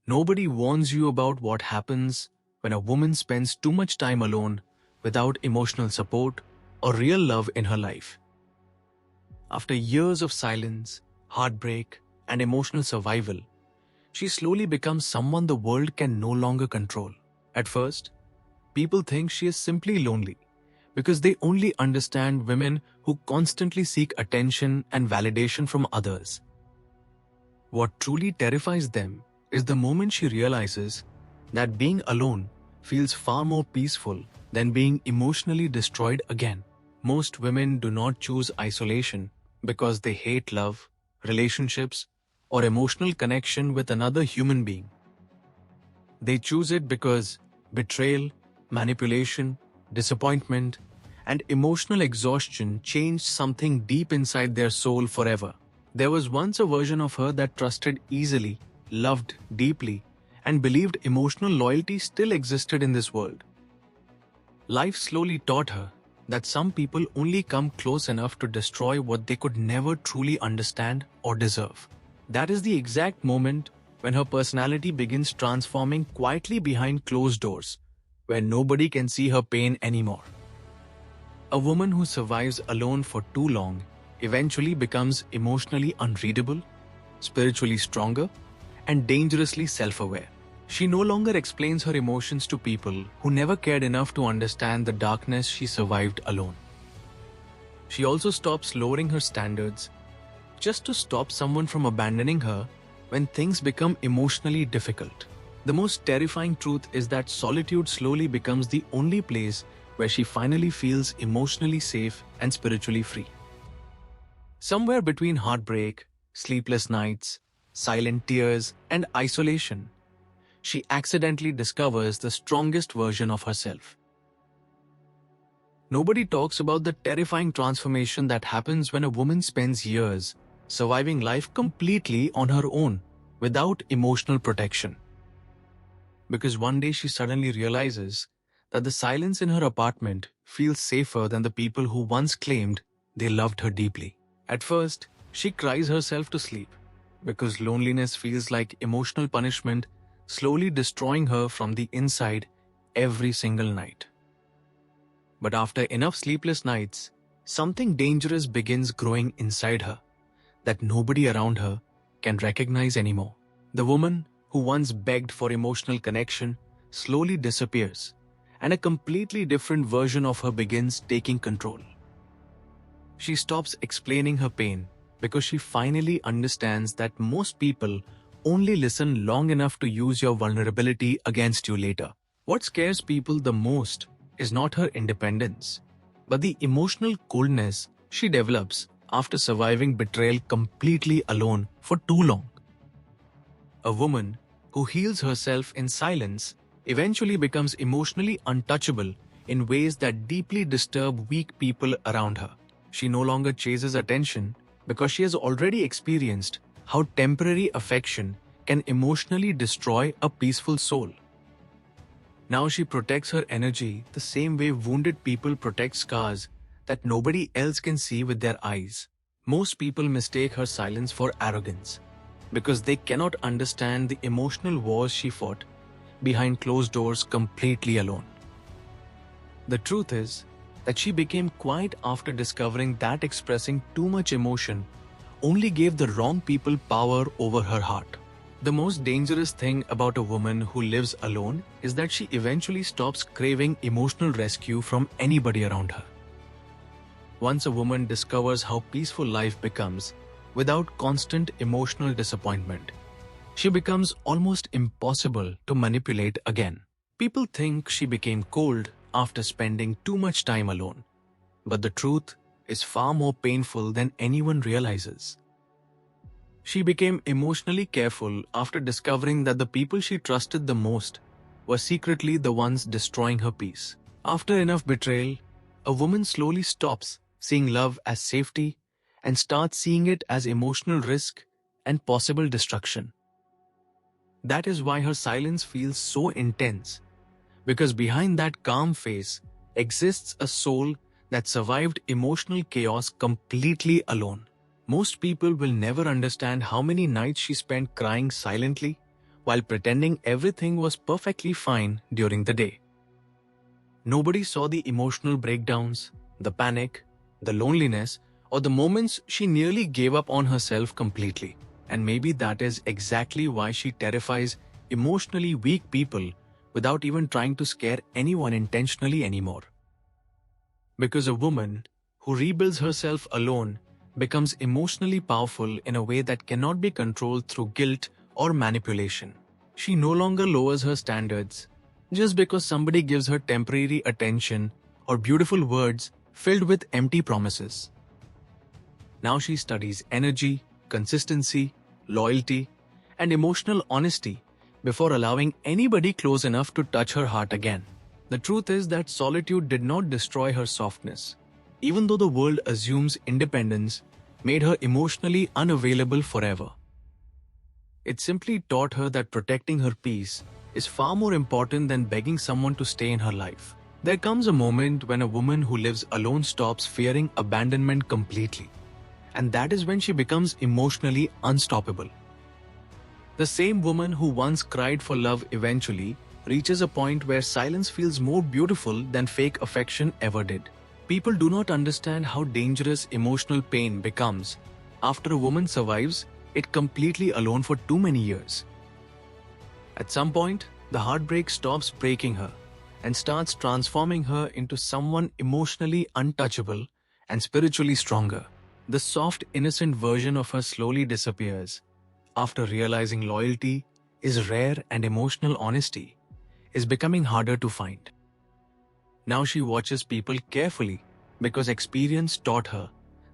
Nobody warns you about what happens when a woman spends too much time alone without emotional support or real love in her life. After years of silence, heartbreak, and emotional survival, she slowly becomes someone the world can no longer control. At first, people think she is simply lonely because they only understand women who constantly seek attention and validation from others. What truly terrifies them is the moment she realizes that being alone feels far more peaceful than being emotionally destroyed again. Most women do not choose isolation because they hate love, relationships, or emotional connection with another human being. They choose it because betrayal, manipulation, disappointment, and emotional exhaustion changed something deep inside their soul forever. There was once a version of her that trusted easily, loved deeply, and believed emotional loyalty still existed in this world. Life slowly taught her that some people only come close enough to destroy what they could never truly understand or deserve. That is the exact moment when her personality begins transforming quietly behind closed doors, where nobody can see her pain anymore. A woman who survives alone for too long eventually becomes emotionally unreadable, spiritually stronger, and dangerously self-aware. She no longer explains her emotions to people who never cared enough to understand the darkness she survived alone. She also stops lowering her standards just to stop someone from abandoning her when things become emotionally difficult. The most terrifying truth is that solitude slowly becomes the only place where she finally feels emotionally safe and spiritually free. Somewhere between heartbreak, sleepless nights, silent tears, and isolation, she accidentally discovers the strongest version of herself. Nobody talks about the terrifying transformation that happens when a woman spends years surviving life completely on her own, without emotional protection. Because one day she suddenly realizes that the silence in her apartment feels safer than the people who once claimed they loved her deeply. At first, she cries herself to sleep, because loneliness feels like emotional punishment slowly destroying her from the inside every single night. But after enough sleepless nights, something dangerous begins growing inside her that nobody around her can recognize anymore. The woman who once begged for emotional connection slowly disappears, and a completely different version of her begins taking control. She stops explaining her pain because she finally understands that most people only listen long enough to use your vulnerability against you later. What scares people the most is not her independence, but the emotional coldness she develops after surviving betrayal completely alone for too long. A woman who heals herself in silence eventually becomes emotionally untouchable in ways that deeply disturb weak people around her. She no longer chases attention because she has already experienced how temporary affection can emotionally destroy a peaceful soul. Now she protects her energy the same way wounded people protect scars that nobody else can see with their eyes. Most people mistake her silence for arrogance because they cannot understand the emotional wars she fought behind closed doors completely alone. The truth is that she became quiet after discovering that expressing too much emotion only gave the wrong people power over her heart. The most dangerous thing about a woman who lives alone is that she eventually stops craving emotional rescue from anybody around her. Once a woman discovers how peaceful life becomes without constant emotional disappointment, she becomes almost impossible to manipulate again. People think she became cold after spending too much time alone, but the truth is far more painful than anyone realizes. She became emotionally careful after discovering that the people she trusted the most were secretly the ones destroying her peace. After enough betrayal, a woman slowly stops seeing love as safety and starts seeing it as emotional risk and possible destruction. That is why her silence feels so intense, because behind that calm face exists a soul that survived emotional chaos completely alone. Most people will never understand how many nights she spent crying silently while pretending everything was perfectly fine during the day. Nobody saw the emotional breakdowns, the panic, the loneliness, or the moments she nearly gave up on herself completely. And maybe that is exactly why she terrifies emotionally weak people without even trying to scare anyone intentionally anymore. Because a woman who rebuilds herself alone becomes emotionally powerful in a way that cannot be controlled through guilt or manipulation. She no longer lowers her standards just because somebody gives her temporary attention or beautiful words filled with empty promises. Now she studies energy, consistency, loyalty, and emotional honesty before allowing anybody close enough to touch her heart again. The truth is that solitude did not destroy her softness. Even though the world assumes independence made her emotionally unavailable forever. It simply taught her that protecting her peace is far more important than begging someone to stay in her life. There comes a moment when a woman who lives alone stops fearing abandonment completely. And that is when she becomes emotionally unstoppable. The same woman who once cried for love eventually reaches a point where silence feels more beautiful than fake affection ever did. People do not understand how dangerous emotional pain becomes after a woman survives it completely alone for too many years. At some point, the heartbreak stops breaking her and starts transforming her into someone emotionally untouchable and spiritually stronger. The soft, innocent version of her slowly disappears after realizing loyalty is rare and emotional honesty is becoming harder to find. Now she watches people carefully because experience taught her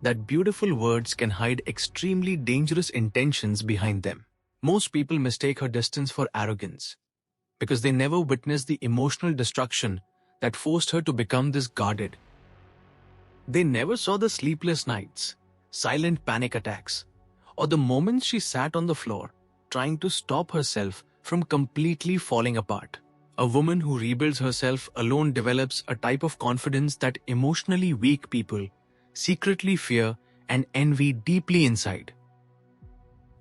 that beautiful words can hide extremely dangerous intentions behind them. Most people mistake her distance for arrogance because they never witnessed the emotional destruction that forced her to become this guarded. They never saw the sleepless nights, silent panic attacks, or the moments she sat on the floor trying to stop herself from completely falling apart. A woman who rebuilds herself alone develops a type of confidence that emotionally weak people secretly fear and envy deeply inside.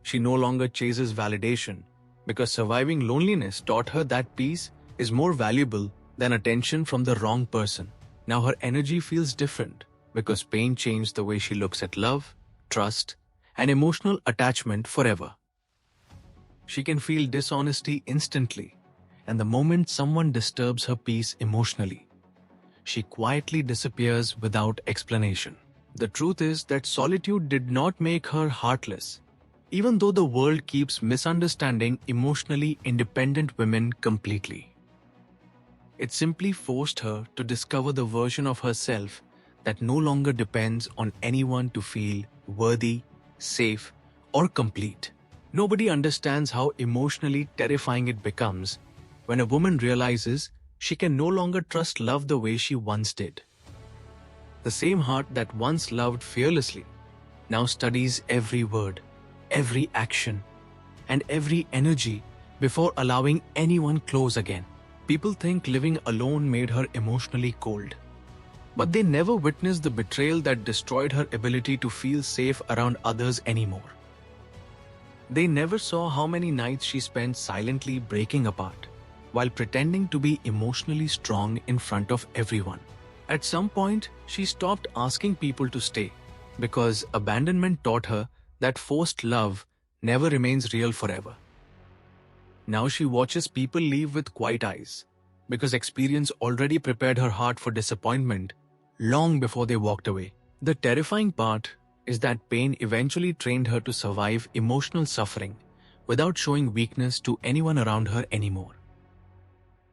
She no longer chases validation because surviving loneliness taught her that peace is more valuable than attention from the wrong person. Now her energy feels different because pain changed the way she looks at love, trust, and emotional attachment forever. She can feel dishonesty instantly, and the moment someone disturbs her peace emotionally, she quietly disappears without explanation. The truth is that solitude did not make her heartless, even though the world keeps misunderstanding emotionally independent women completely. It simply forced her to discover the version of herself that no longer depends on anyone to feel worthy, safe, or complete. Nobody understands how emotionally terrifying it becomes when a woman realizes she can no longer trust love the way she once did. The same heart that once loved fearlessly now studies every word, every action, and every energy before allowing anyone close again. People think living alone made her emotionally cold, but they never witnessed the betrayal that destroyed her ability to feel safe around others anymore. They never saw how many nights she spent silently breaking apart while pretending to be emotionally strong in front of everyone. At some point, she stopped asking people to stay because abandonment taught her that forced love never remains real forever. Now she watches people leave with quiet eyes because experience already prepared her heart for disappointment long before they walked away. The terrifying part is that pain eventually trained her to survive emotional suffering without showing weakness to anyone around her anymore.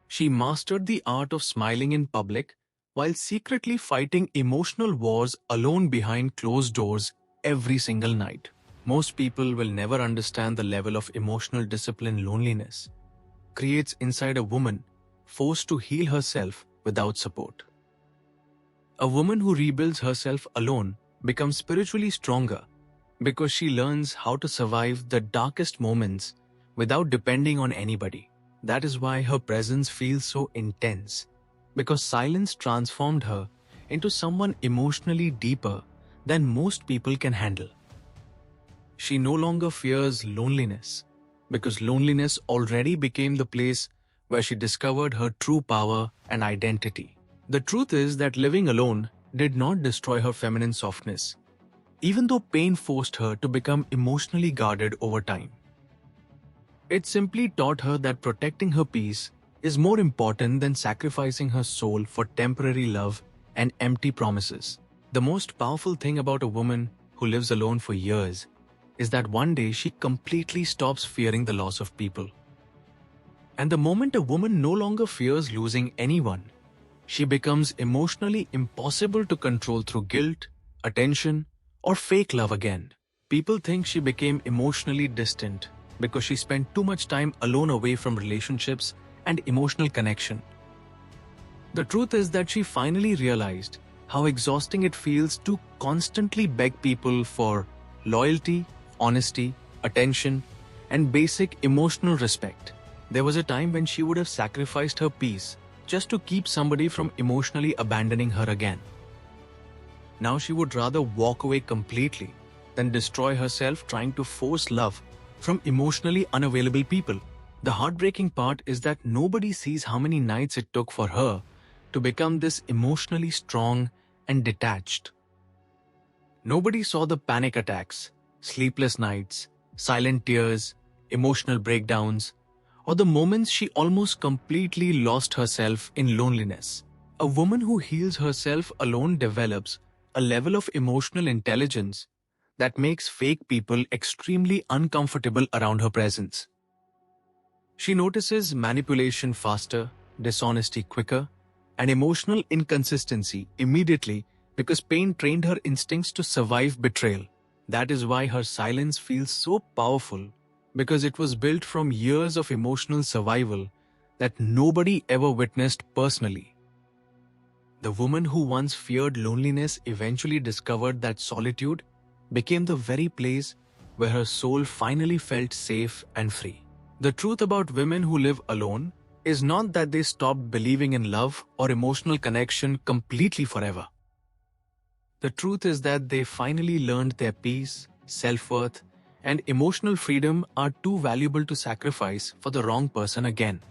She mastered the art of smiling in public while secretly fighting emotional wars alone behind closed doors every single night. Most people will never understand the level of emotional discipline loneliness creates inside a woman forced to heal herself without support. A woman who rebuilds herself alone becomes spiritually stronger because she learns how to survive the darkest moments without depending on anybody. That is why her presence feels so intense, because silence transformed her into someone emotionally deeper than most people can handle. She no longer fears loneliness because loneliness already became the place where she discovered her true power and identity. The truth is that living alone did not destroy her feminine softness, even though pain forced her to become emotionally guarded over time. It simply taught her that protecting her peace is more important than sacrificing her soul for temporary love and empty promises. The most powerful thing about a woman who lives alone for years is that one day she completely stops fearing the loss of people. And the moment a woman no longer fears losing anyone, she becomes emotionally impossible to control through guilt, attention, or fake love again. People think she became emotionally distant because she spent too much time alone away from relationships and emotional connection. The truth is that she finally realized how exhausting it feels to constantly beg people for loyalty, honesty, attention, and basic emotional respect. There was a time when she would have sacrificed her peace just to keep somebody from emotionally abandoning her again. Now she would rather walk away completely than destroy herself trying to force love from emotionally unavailable people. The heartbreaking part is that nobody sees how many nights it took for her to become this emotionally strong and detached. Nobody saw the panic attacks, sleepless nights, silent tears, emotional breakdowns, or the moments she almost completely lost herself in loneliness. A woman who heals herself alone develops a level of emotional intelligence that makes fake people extremely uncomfortable around her presence. She notices manipulation faster, dishonesty quicker, and emotional inconsistency immediately because pain trained her instincts to survive betrayal. That is why her silence feels so powerful, because it was built from years of emotional survival that nobody ever witnessed personally. The woman who once feared loneliness eventually discovered that solitude became the very place where her soul finally felt safe and free. The truth about women who live alone is not that they stopped believing in love or emotional connection completely forever. The truth is that they finally learned their peace, self-worth, and emotional freedom are too valuable to sacrifice for the wrong person again.